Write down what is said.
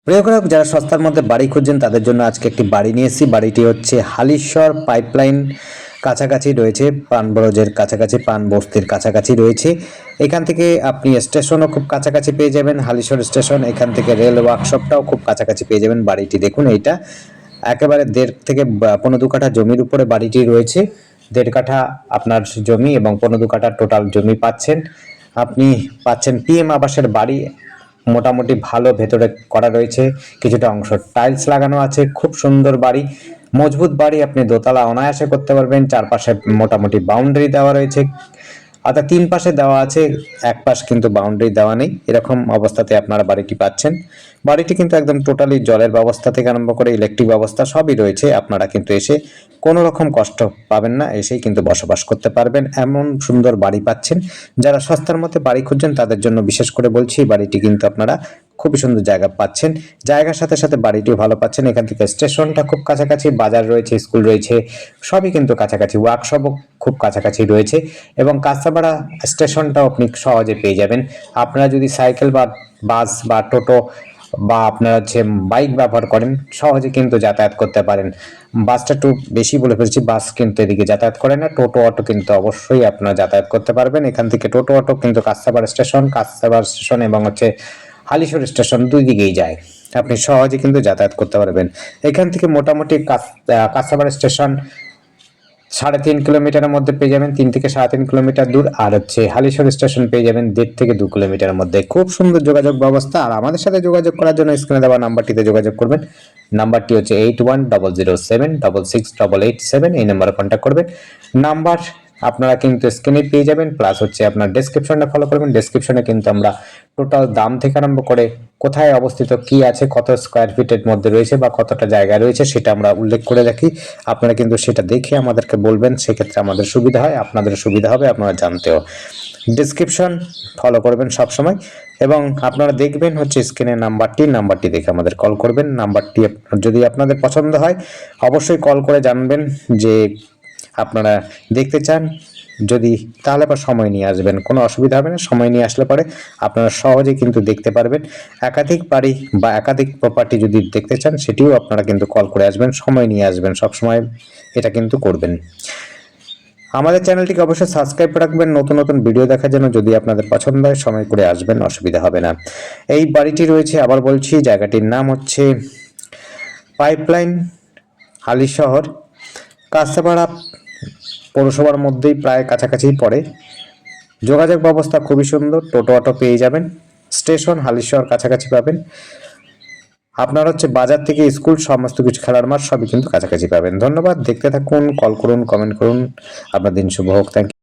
প্রিয় গ্রাহক, যারা সস্তার মধ্যে বাড়ি খুঁজছেন তাদের জন্য আজকে একটি বাড়ি নিয়ে এসেছি। বাড়িটি হচ্ছে হালিশ্বর পাইপলাইন কাছাকাছি রয়েছে, পানবরজের কাছাকাছি, পান বস্তির কাছাকাছি রয়েছে। এখান থেকে আপনি স্টেশনও খুব কাছাকাছি পেয়ে যাবেন, হালিশ্বর স্টেশন। এখান থেকে রেল ওয়ার্কশপটাও খুব কাছাকাছি পেয়ে যাবেন। বাড়িটি দেখুন, এইটা একেবারে 1.5 কাঠা জমির উপরে বাড়িটি রয়েছে। 1.5 কাঠা আপনার জমি এবং 15 কাঠা টোটাল জমি পাচ্ছেন। আপনি পাচ্ছেন পিএম আবাসের বাড়ি, মোটামুটি ভালো ভেতরে করা রয়েছে, কিছুটা অংশ টাইলস লাগানো আছে। খুব সুন্দর বাড়ি, মজবুত বাড়ি। আপনি দোতলা অনায়াসে করতে পারবেন। চারপাশে মোটামুটি বাউন্ডারি দেওয়া রয়েছে, অর্থাৎ 3 পাশে দেওয়া আছে, এক পাশ কিন্তু বাউন্ডারি দেওয়া নেই। এরকম অবস্থাতে আপনারা বাড়িটি পাচ্ছেন। বাড়িটি কিন্তু একদম টোটালি জলের ব্যবস্থা থেকে আরম্ভ করে ইলেকট্রিক ব্যবস্থা সবই রয়েছে। আপনারা কিন্তু এসে কোনো রকম কষ্ট পাবেন না, এসেই কিন্তু বসবাস করতে পারবেন। এমন সুন্দর বাড়ি পাচ্ছেন। যারা সস্তার মধ্যে বাড়ি খুঁজছেন তাদের জন্য বিশেষ করে বলছি, বাড়িটি কিন্তু আপনারা খুবই সুন্দর জায়গা পাচ্ছেন। জায়গার সাথে সাথে বাড়িটিও ভালো পাচ্ছেন। এখান থেকে স্টেশনটা খুব কাছাকাছি, বাজার রয়েছে, স্কুল রয়েছে, সবই কিন্তু কাছাকাছি। ওয়ার্কশপও খুব কাছাকাছি রয়েছে এবং কাঁচরাপাড়া স্টেশনটাও আপনি সহজে পেয়ে যাবেন। আপনারা যদি সাইকেল বা বাস বা টোটো বা আপনারা হচ্ছে বাইক ব্যবহার করেন, সহজে কিন্তু যাতায়াত করতে পারেন। বাসটা একটু বেশি বলে ফেলছি, বাস কিন্তু এদিকে যাতায়াত করে না। টোটো অটো কিন্তু অবশ্যই আপনারা যাতায়াত করতে পারবেন। এখান থেকে টোটো অটো কিন্তু কাঁচরাপাড়া স্টেশন এবং হচ্ছে হালিশহর স্টেশন দুই দিকেই যায়। আপনি সহজে কিন্তু যাতায়াত করতে পারবেন। এখান থেকে মোটামুটি কাঁচরাপাড়া স্টেশন 3.5 কিলোমিটারের মধ্যে পেয়ে যাবেন, 3 থেকে 3.5 কিলোমিটার দূর। আর হচ্ছে হালিশহর স্টেশন পেয়ে যাবেন 1.5 থেকে 2 কিলোমিটারের মধ্যে। খুব সুন্দর যোগাযোগ ব্যবস্থা। আর আমাদের সাথে যোগাযোগ করার জন্য স্ক্রিনে দেওয়া নাম্বারটিতে যোগাযোগ করবেন। নাম্বারটি হচ্ছে 8100768887। এই নাম্বারে কন্ট্যাক্ট করবেন। নাম্বার আপনারা কিন্তু স্ক্রিনে পেয়ে যাবেন, প্লাস হচ্ছে আপনার ডেসক্রিপশনটা ফলো করবেন। ডেসক্রিপশনে কিন্তু আমরা টোটাল দাম থেকে আরম্ভ করে কোথায় অবস্থিত, কি আছে, কত স্কোয়ার ফিটের মধ্যে রয়েছে বা কতটা জায়গা রয়েছে সেটা আমরা উল্লেখ করে রাখি। আপনারা কিন্তু সেটা দেখে আমাদেরকে বলবেন, সেক্ষেত্রে আমাদের সুবিধা হয়, আপনাদের সুবিধা হবে, আপনারা জানতেও। ডেসক্রিপশন ফলো করবেন সবসময় এবং আপনারা দেখবেন হচ্ছে স্ক্রিনের নাম্বারটি দেখে আমাদের কল করবেন। নাম্বারটি যদি আপনাদের পছন্দ হয় অবশ্যই কল করে জানবেন যে আপনারা দেখতে চান। যদি তাহলে আবার সময় নিয়ে আসবেন, কোনো অসুবিধা হবে না। সময় নিয়ে আসলে পরে আপনারা সহজেই কিন্তু দেখতে পারবেন। একাধিক বাড়ি বা একাধিক প্রপার্টি যদি দেখতে চান সেটিও আপনারা কিন্তু কল করে আসবেন, সময় নিয়ে আসবেন, সবসময় এটা কিন্তু করবেন। আমাদের চ্যানেলটিকে অবশ্যই সাবস্ক্রাইব রাখবেন নতুন নতুন ভিডিও দেখার জন্য। যদি আপনাদের পছন্দ হয় সময় করে আসবেন, অসুবিধা হবে না। এই বাড়িটি রয়েছে, আবার বলছি, জায়গাটির নাম হচ্ছে পাইপলাইন, হালিশহর, কাঁচরাপাড়া পৌরসভার মধ্যেই প্রায় কাছাকাছি পড়ে। যোগাযোগ ব্যবস্থা খুবই সুন্দর, টোটো অটো পেয়ে যাবেন। স্টেশন হালিশহর কাছাকাছি পাবেন। আপনার হচ্ছে বাজার থেকে স্কুল, সমস্ত কিছু, খেলার মাঠ সবই কিন্তু কাছাকাছি পাবেন। ধন্যবাদ। দেখতে থাকুন, কল করুন, কমেন্ট করুন। আপনার দিন শুভ হোক। Thank you.